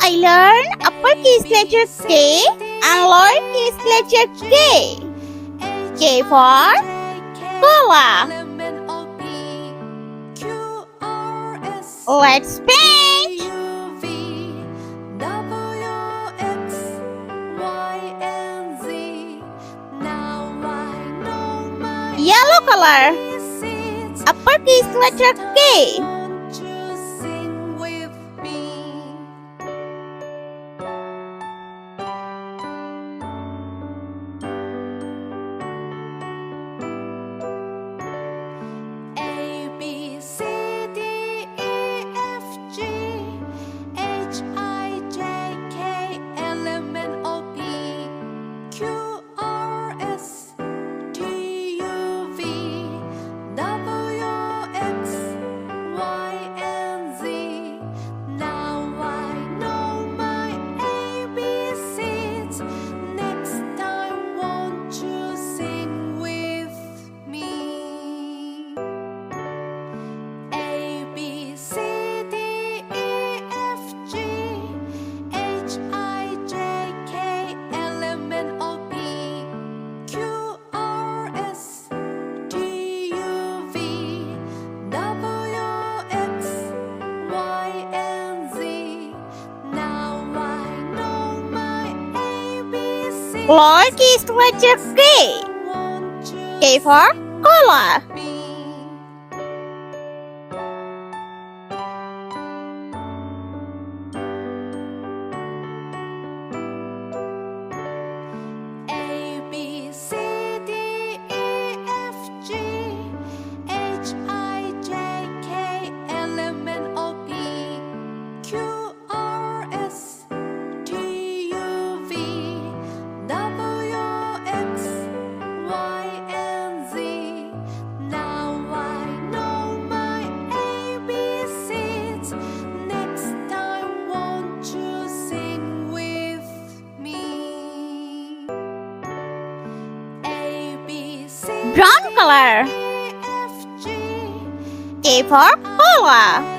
I learned uppercase letter K and lowercase letter K. K for Koala. Let's paint. Yellow color. Uppercase letter K. Lowercase letter K. K for Koala. Brown color. K for Koala.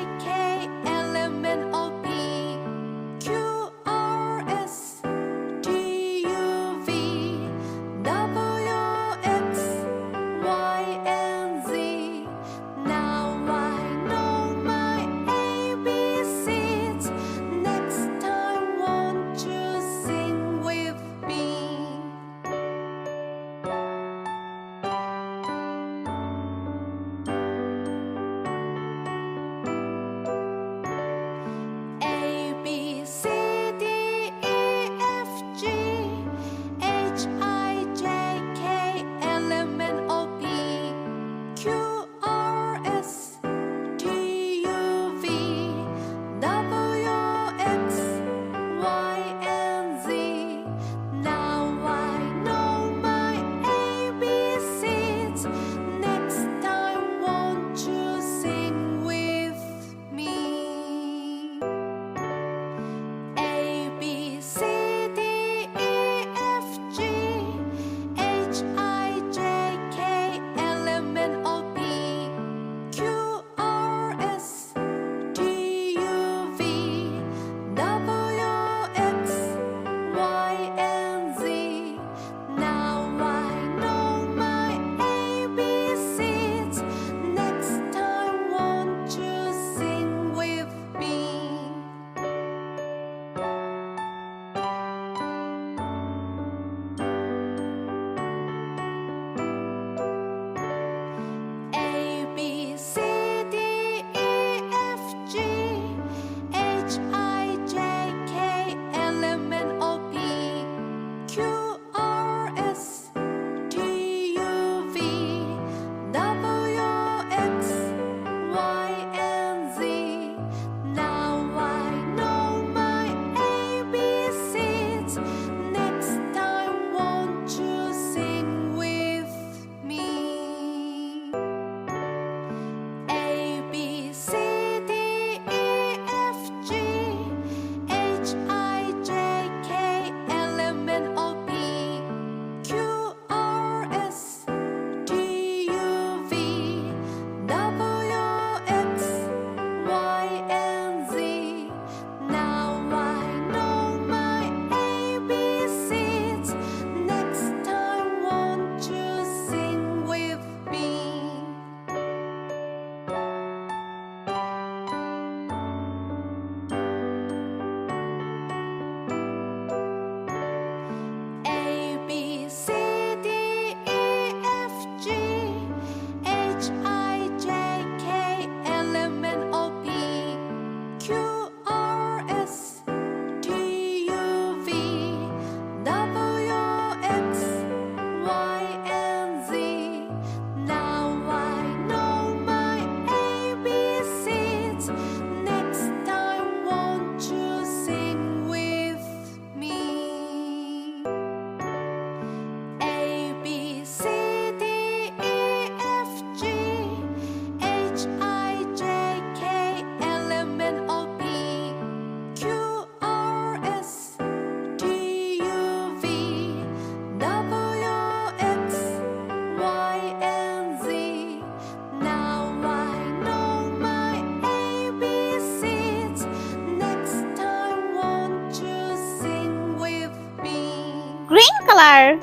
color.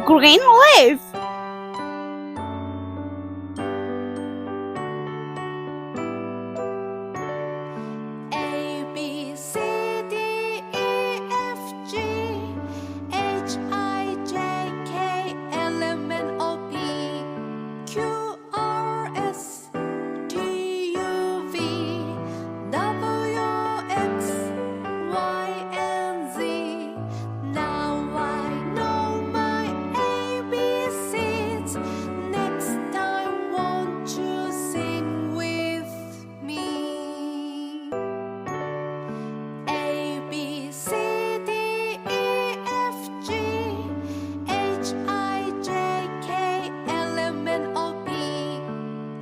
Green leaf. A, B, C, D, E, F, G, H, I, J, K, L, M, N, O, P, Q, R, S, T, U, V, W, X, Y, and Z. Now I know my ABCs. Next time, won't you sing with me? A, B, C, D, E, F, G, H, I, J, K, L, M, N, O, P,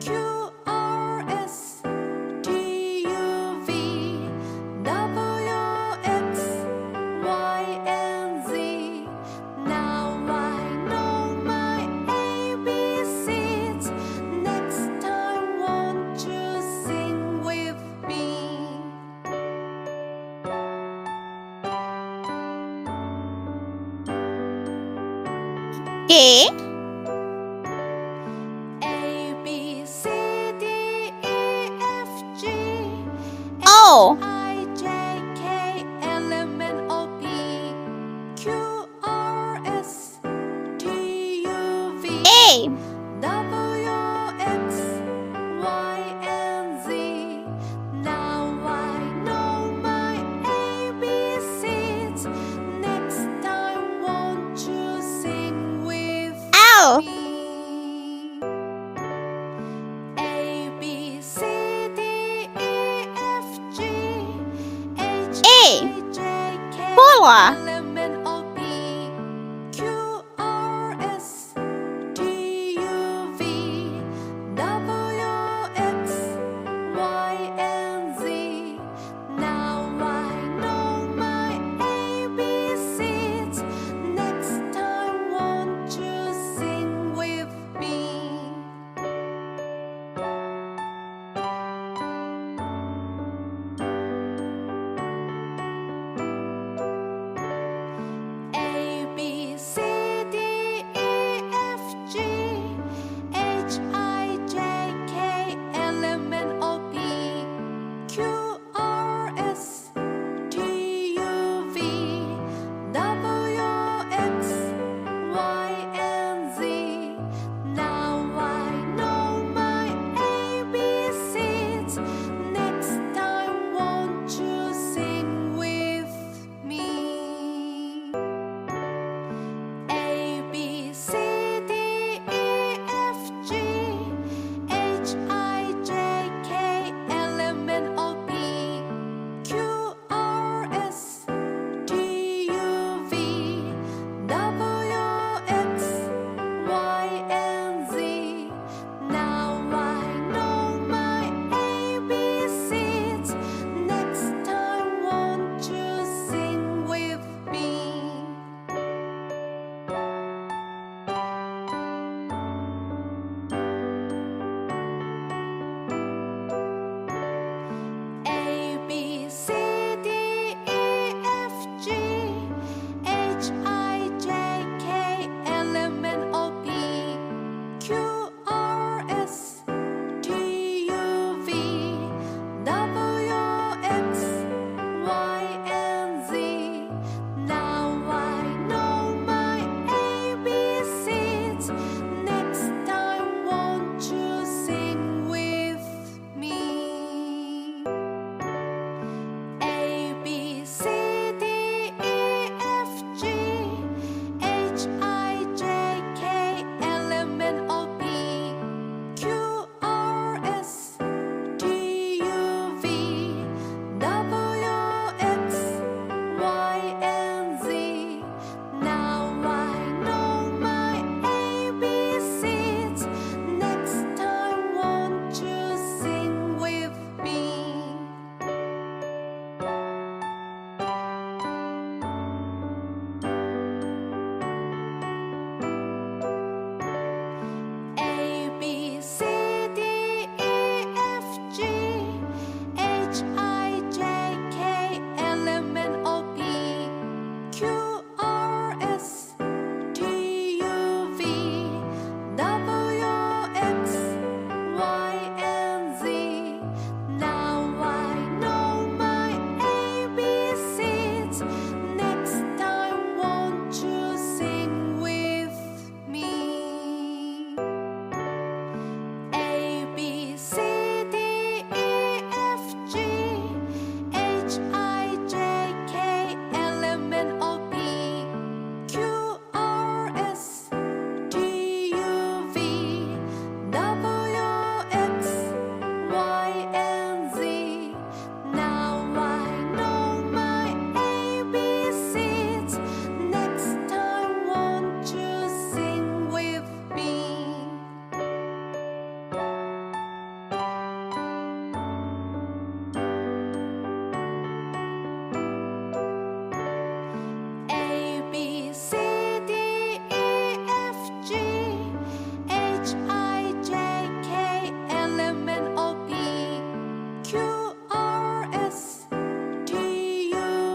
Q, R, S, T, U, V, W, X, Y, and Z. Now I know my ABCs. Next time, won't you sing with me? K. A, B, C, D, E, F, G, O. H, I, J, K, L, M, N, O, P, Q, R, S, T, U, V, A. W, X, Y, and Z. Now I know my ABCs. Next time, won't you sing with L. me? A, B, C, D, E, F, G, H, A. I, J, K, Koala. L, M, N, O, P, Q, R, S, T, U, V, W, X, Y, and Z. Now I know my ABCs. Next time, won't you sing with me?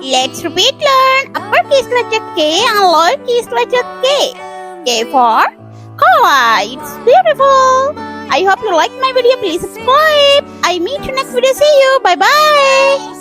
Let's repeat learn. Uppercase letter K and lowercase letter K. K for Koala. It's beautiful. I hope you liked my video. Please subscribe. I meet you next video. See you. Bye bye.